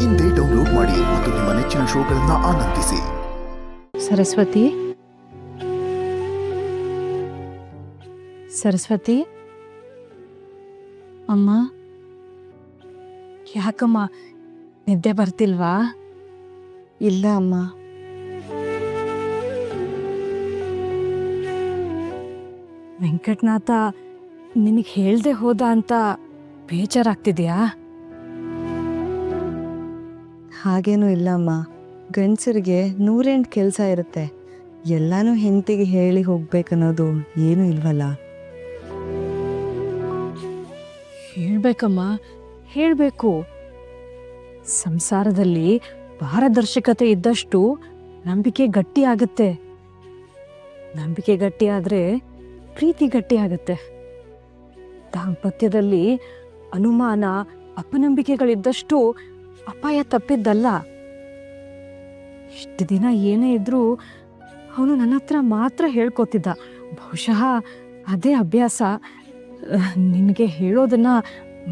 ಇಂದೇ ಡೌನ್ಲೋಡ್ ಮಾಡಿ ಮತ್ತು ನಿಮ್ಮ ನೆಚ್ಚಿನ ಶೋಗಳನ್ನು ಆನಂದಿಸಿ. ಸರಸ್ವತಿ, ಸರಸ್ವತಿ ಅಮ್ಮ, ಯಾಕಮ್ಮ ನಿದ್ದೆ ಬರ್ತಿಲ್ವಾ? ಇಲ್ಲ ಅಮ್ಮ. ವೆಂಕಟನಾಥ ನಿನಗೆ ಹೇಳ್ದೆ ಹೋದ ಅಂತ ಬೇಜಾರಾಗ್ತಿದ್ಯಾ? ಹಾಗೇನೂ ಇಲ್ಲ ಅಮ್ಮ. ಗಂಡಸರಿಗೆ 108 ಕೆಲಸ ಇರುತ್ತೆ. ಎಲ್ಲಾನು ಹೆಂಡತಿಗೆ ಹೇಳಿ ಹೋಗ್ಬೇಕನ್ನೋದು ಏನೂ ಇಲ್ವಲ್ಲ. ಹೇಳ್ಬೇಕಮ್ಮ, ಹೇಳ್ಬೇಕು. ಸಂಸಾರದಲ್ಲಿ ಪಾರದರ್ಶಕತೆ ಇದ್ದಷ್ಟು ನಂಬಿಕೆ ಗಟ್ಟಿ ಆಗುತ್ತೆ. ನಂಬಿಕೆ ಗಟ್ಟಿ ಆದ್ರೆ ಪ್ರೀತಿ ಗಟ್ಟಿ ಆಗುತ್ತೆ. ದಾಂಪತ್ಯದಲ್ಲಿ ಅನುಮಾನ, ಅಪನಂಬಿಕೆಗಳಿದ್ದಷ್ಟು ಅಪಾಯ ತಪ್ಪಿದ್ದಲ್ಲ. ಇಷ್ಟು ದಿನ ಏನೇ ಇದ್ರೂ ಅವನು ನನ್ನ ಹತ್ರ ಮಾತ್ರ ಹೇಳ್ಕೊತಿದ್ದ. ಬಹುಶಃ ಅದೇ ಅಭ್ಯಾಸ ನಿನಗೆ ಹೇಳೋದನ್ನ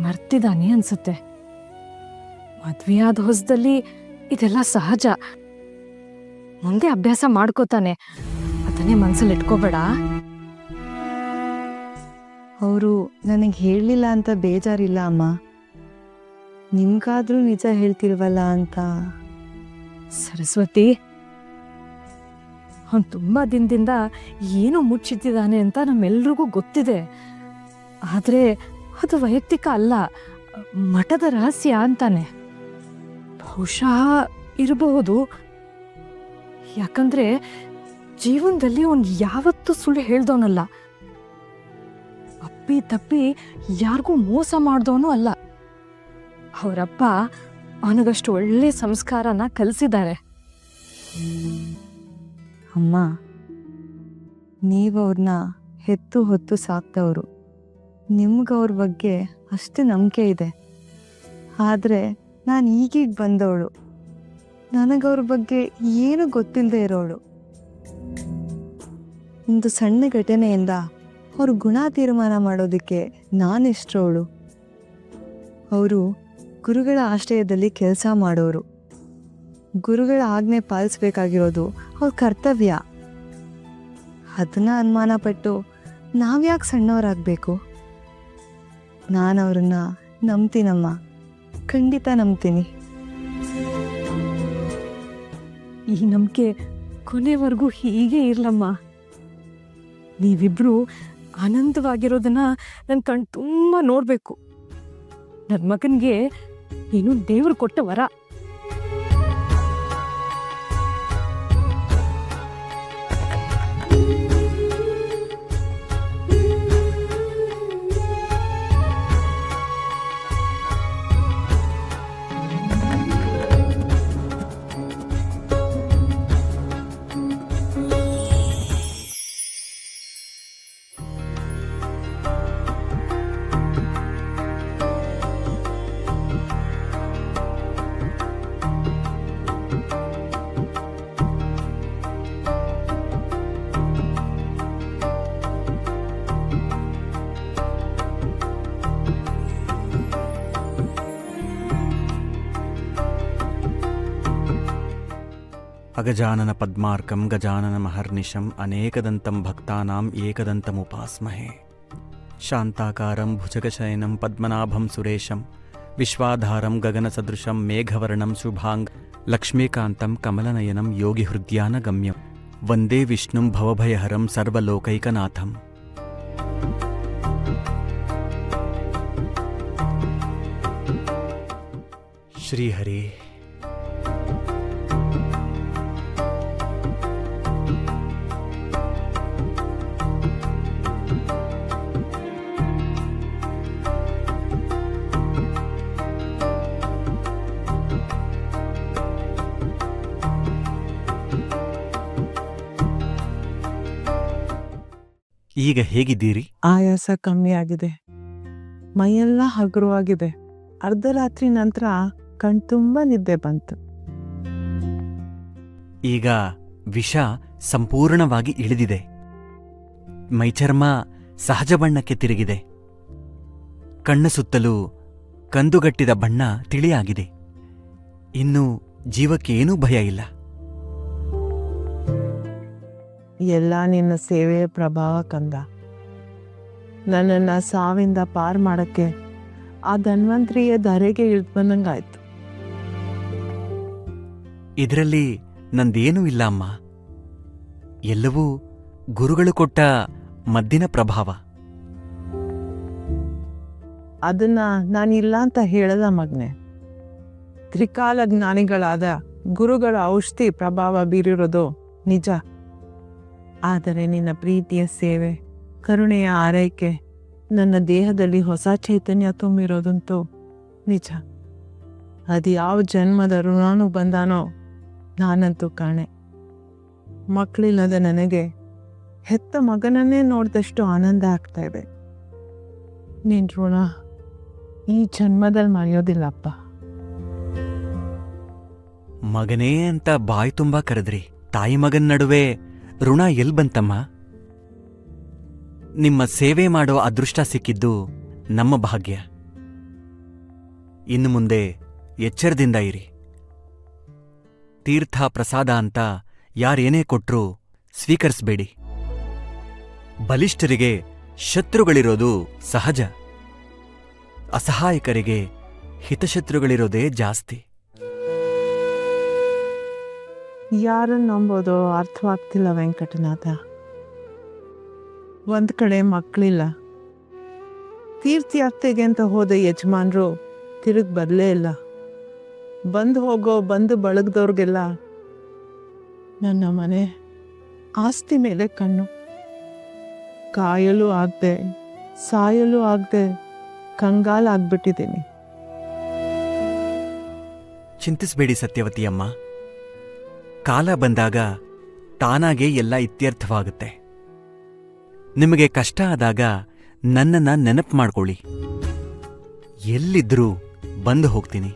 ಮರ್ತಿದ್ದಾನೆ ಅನ್ಸುತ್ತೆ. ಮದ್ವೆಯಾದ ಹೊಸದಲ್ಲಿ ಇದೆಲ್ಲ ಸಹಜ. ಮುಂದೆ ಅಭ್ಯಾಸ ಮಾಡ್ಕೋತಾನೆ, ಅದನ್ನೇ ಮನ್ಸಲ್ಲಿ ಇಟ್ಕೋಬೇಡ. ಅವರು ನನಗೆ ಹೇಳಲಿಲ್ಲ ಅಂತ ಬೇಜಾರಿಲ್ಲ ಅಮ್ಮ. ನಿಮ್ಗಾದ್ರೂ ನಿಜ ಹೇಳ್ತಿಲ್ವಲ್ಲ ಅಂತ. ಸರಸ್ವತಿ, ಅವನು ತುಂಬಾ ದಿನದಿಂದ ಏನೋ ಮುಚ್ಚಿಟ್ಟಿದ್ದಾನೆ ಅಂತ ನಮ್ಮೆಲ್ರಿಗೂ ಗೊತ್ತಿದೆ. ಆದ್ರೆ ಅದು ವೈಯಕ್ತಿಕ ಅಲ್ಲ, ಮಠದ ರಹಸ್ಯ ಅಂತಾನೆ. ಬಹುಶಃ ಇರಬಹುದು. ಯಾಕಂದ್ರೆ ಜೀವನದಲ್ಲಿ ಅವನು ಯಾವತ್ತೂ ಸುಳ್ಳು ಹೇಳ್ದವನಲ್ಲ. ಅಪ್ಪಿ ತಪ್ಪಿ ಯಾರಿಗೂ ಮೋಸ ಮಾಡ್ದವನು ಅಲ್ಲ. ಅವರಪ್ಪ ಅವನಿಗಷ್ಟು ಒಳ್ಳೆ ಸಂಸ್ಕಾರನ ಕಲಿಸಿದ್ದಾರೆ. ಅಮ್ಮ, ನೀವವ್ರನ್ನ ಹೆತ್ತು ಹೊತ್ತು ಸಾಕ್ತವ್ರು. ನಿಮ್ಗವ್ರ ಬಗ್ಗೆ ಅಷ್ಟು ನಂಬಿಕೆ ಇದೆ. ಆದರೆ ನಾನು ಈಗೀಗ ಬಂದವಳು. ನನಗವ್ರ ಬಗ್ಗೆ ಏನು ಗೊತ್ತಿಲ್ಲದೆ ಇರೋಳು. ಒಂದು ಸಣ್ಣ ಘಟನೆಯಿಂದ ಅವ್ರ ಗುಣ ತೀರ್ಮಾನ ಮಾಡೋದಕ್ಕೆ ನಾನೆಷ್ಟರೋಳು. ಅವರು ಗುರುಗಳ ಆಶ್ರಯದಲ್ಲಿ ಕೆಲಸ ಮಾಡೋರು. ಗುರುಗಳ ಆಜ್ಞೆ ಪಾಲಿಸ್ಬೇಕಾಗಿರೋದು ಅವ್ರ ಕರ್ತವ್ಯ. ಅದನ್ನ ಅನುಮಾನ ಪಟ್ಟು ನಾವ್ಯಾಕೆ ಸಣ್ಣವರಾಗಬೇಕು? ನಾನು ಅವ್ರನ್ನ ನಂಬ್ತೀನಮ್ಮ, ಖಂಡಿತ ನಂಬ್ತೀನಿ. ಈ ನಂಬಿಕೆ ಕೊನೆವರೆಗೂ ಹೀಗೆ ಇರ್ಲಮ್ಮ. ನೀವಿಬ್ರು ಆನಂದವಾಗಿರೋದನ್ನ ನನ್ನ ಕಣ್ ತುಂಬ ನೋಡ್ಬೇಕು. ನನ್ನ ಮಗನಿಗೆ ಏನು ದೇವ್ರು ಕೊಟ್ಟ ವರ. ಅಗಜಾನನ ಪದ್ಮಾರ್ಕಂ ಗಜಾನನ ಮಹರ್ನಿಶಂ ಅನೇಕದಂತಂ ಭಕ್ತಾನಾಂ ಏಕದಂತಮುಪಾಸ್ಮಹೇ. ಶಾಂತಾಕಾರಂ ಭುಜಗಶಯನಂ ಪದ್ಮನಾಭಂ ಸುರೇಶಂ ವಿಶ್ವಾಧಾರಂ ಗಗನಸದೃಶಂ ಮೇಘವರ್ಣಂ ಶುಭಾಂಗ್ ಲಕ್ಷ್ಮೀಕಾಂತಂ ಕಮಲನಯನಂ ಯೋಗಿಹೃದ್ಯಾನಗಮ್ಯಂ ವಂದೇ ವಿಷ್ಣುಂ ಭವಭಯಹರಂ ಸರ್ವಲೋಕೈಕನಾಥಂ. ಶ್ರೀಹರಿ. ಈಗ ಹೇಗಿದ್ದೀರಿ? ಆಯಾಸ ಕಮ್ಮಿ ಆಗಿದೆ, ಮೈಯೆಲ್ಲ ಹಗುರವಾಗಿದೆ. ಅರ್ಧರಾತ್ರಿ ನಂತರ ಕಣ್ತುಂಬ ನಿದ್ದೆ ಬಂತು. ಈಗ ವಿಷ ಸಂಪೂರ್ಣವಾಗಿ ಇಳಿದಿದೆ. ಮೈಚರ್ಮ ಸಹಜ ಬಣ್ಣಕ್ಕೆ ತಿರುಗಿದೆ. ಕಣ್ಣ ಸುತ್ತಲೂ ಕಂದುಗಟ್ಟಿದ ಬಣ್ಣ ತಿಳಿಯಾಗಿದೆ. ಇನ್ನು ಜೀವಕ್ಕೆ ಏನೂ ಭಯ ಇಲ್ಲ. ಎಲ್ಲ ನಿನ್ನ ಸೇವೆಯ ಪ್ರಭಾವ ಕಂದ. ನನ್ನನ್ನು ಸಾವಿಂದ ಪಾರ್ ಮಾಡಕ್ಕೆ ಆ ಧನ್ವಂತ್ರಿಯ ಧರೆಗೆ ಇಳಿದು ಬಂದಂಗಾಯ್ತು. ಇದರಲ್ಲಿ ನಂದೇನೂ ಇಲ್ಲ ಅಮ್ಮ. ಎಲ್ಲವೂ ಗುರುಗಳು ಕೊಟ್ಟ ಮದ್ದಿನ ಪ್ರಭಾವ. ಅದನ್ನ ನಾನಿಲ್ಲ ಅಂತ ಹೇಳದ ಮಗ್ನೆ. ತ್ರಿಕಾಲ ಜ್ಞಾನಿಗಳಾದ ಗುರುಗಳ ಔಷಧಿ ಪ್ರಭಾವ ಬೀರಿರೋದು ನಿಜ. ಆದರೆ ನಿನ್ನ ಪ್ರೀತಿಯ ಸೇವೆ, ಕರುಣೆಯ ಆರೈಕೆ ನನ್ನ ದೇಹದಲ್ಲಿ ಹೊಸ ಚೈತನ್ಯ ತುಂಬಿರೋದಂತೂ ನಿಜ. ಅದು ಯಾವ ಜನ್ಮದ ಋಣಾನು ಬಂದಾನೋ ನಾನಂತೂ ಕಾಣೆ. ಮಕ್ಕಳಿಲ್ಲದ ನನಗೆ ಹೆತ್ತ ಮಗನನ್ನೇ ನೋಡಿದಷ್ಟು ಆನಂದ ಆಗ್ತಾ ಇದೆ. ನಿನ್ ಋಣ ಈ ಜನ್ಮದಲ್ಲಿ ಮರೆಯೋದಿಲ್ಲಪ್ಪ. ಮಗನೇ ಅಂತ ಬಾಯಿ ತುಂಬಾ ಕರೆದ್ರಿ. ತಾಯಿ ಮಗನ್ ನಡುವೆ ಋಣ ಎಲ್ ಬಂತಮ್ಮ? ನಿಮ್ಮ ಸೇವೆ ಮಾಡೋ ಅದೃಷ್ಟ ಸಿಕ್ಕಿದ್ದು ನಮ್ಮ ಭಾಗ್ಯ. ಇನ್ನು ಮುಂದೆ ಎಚ್ಚರದಿಂದ ಇರಿ. ತೀರ್ಥ ಪ್ರಸಾದ ಅಂತ ಯಾರೇನೇ ಕೊಟ್ರೂ ಸ್ವೀಕರಿಸಬೇಡಿ. ಬಲಿಷ್ಠರಿಗೆ ಶತ್ರುಗಳಿರೋದು ಸಹಜ. ಅಸಹಾಯಕರಿಗೆ ಹಿತಶತ್ರುಗಳಿರೋದೇ ಜಾಸ್ತಿ. ಯಾರನ್ನು ನಂಬೋದೋ ಅರ್ಥವಾಗ್ತಿಲ್ಲ ವೆಂಕಟನಾಥ. ಒಂದ್ ಕಡೆ ಮಕ್ಕಳಿಲ್ಲ, ತೀರ್ಥಯಾತ್ರೆಗೆ ಅಂತ ಹೋದ ಯಜಮಾನ್ರು ತಿರುಗಿ ಬರಲೇ ಇಲ್ಲ. ಬಂದು ಹೋಗೋ ಬಂದು ಬಳಗದವ್ರಿಗೆಲ್ಲ ನನ್ನ ಮನೆ ಆಸ್ತಿ ಮೇಲೆ ಕಣ್ಣು. ಕಾಯಲು ಆಗದೆ ಸಾಯಲು ಆಗದೆ ಕಂಗಾಲಾಗ್ಬಿಟ್ಟಿದ್ದೀನಿ. ಚಿಂತಿಸಬೇಡಿ ಸತ್ಯವತಿಯಮ್ಮ. ಕಾಲ ಬಂದಾಗ ತಾನಾಗೆ ಎಲ್ಲ ಇತ್ಯರ್ಥವಾಗುತ್ತೆ. ನಿಮಗೆ ಕಷ್ಟ ಆದಾಗ ನನ್ನನ್ನ ನೆನಪು ಮಾಡ್ಕೊಳ್ಳಿ. ಎಲ್ಲಿದ್ರೂ ಬಂದು ಹೋಗ್ತೀನಿ.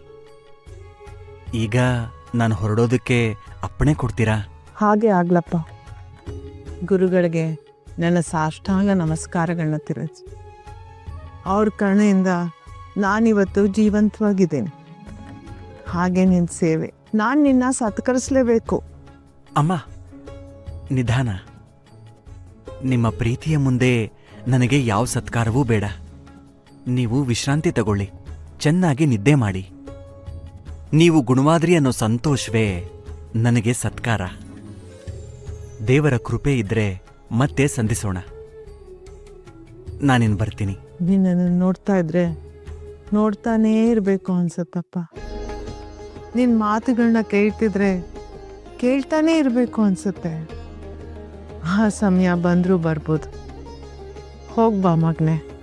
ಈಗ ನಾನು ಹೊರಡೋದಕ್ಕೆ ಅಪ್ಪಣೆ ಕೊಡ್ತೀರಾ? ಹಾಗೆ ಆಗ್ಲಪ್ಪ. ಗುರುಗಳಿಗೆ ನನ್ನ ಸಾಷ್ಟಾಂಗ ನಮಸ್ಕಾರಗಳನ್ನ ತಿಳಿಸಿ. ಅವ್ರ ಕರುಣೆಯಿಂದ ನಾನಿವತ್ತು ಜೀವಂತವಾಗಿದ್ದೇನೆ. ಹಾಗೆ ನಿನ್ನ ಸೇವೆ ನಾನು ನಿನ್ನ ಸತ್ಕರಿಸಲೇಬೇಕು. ಅಮ್ಮ, ನಿಧಾನ. ನಿಮ್ಮ ಪ್ರೀತಿಯ ಮುಂದೆ ನನಗೆ ಯಾವ ಸತ್ಕಾರವೂ ಬೇಡ. ನೀವು ವಿಶ್ರಾಂತಿ ತಗೊಳ್ಳಿ, ಚೆನ್ನಾಗಿ ನಿದ್ದೆ ಮಾಡಿ. ನೀವು ಗುಣವಾದ್ರಿ ಅನ್ನೋ ಸಂತೋಷವೇ ನನಗೆ ಸತ್ಕಾರ. ದೇವರ ಕೃಪೆ ಇದ್ರೆ ಮತ್ತೆ ಸಂಧಿಸೋಣ. ನಾನಿನ್ ಬರ್ತೀನಿ. ನಿನ್ನನ್ನು ನೋಡ್ತಾ ಇದ್ರೆ ನೋಡ್ತಾನೇ ಇರಬೇಕು ಅನ್ಸತ್ತಪ್ಪ. ನಿನ್ನ ಮಾತುಗಳನ್ನ ಕೇಳ್ತಿದ್ರೆ ಕೇಳ್ತಾನೇ ಇರಬೇಕು ಅನ್ಸುತ್ತೆ. ಆ ಸಮಯ ಬಂದರೂ ಬರ್ಬೋದು. ಹೋಗ್ಬಾ ಮಗನೆ.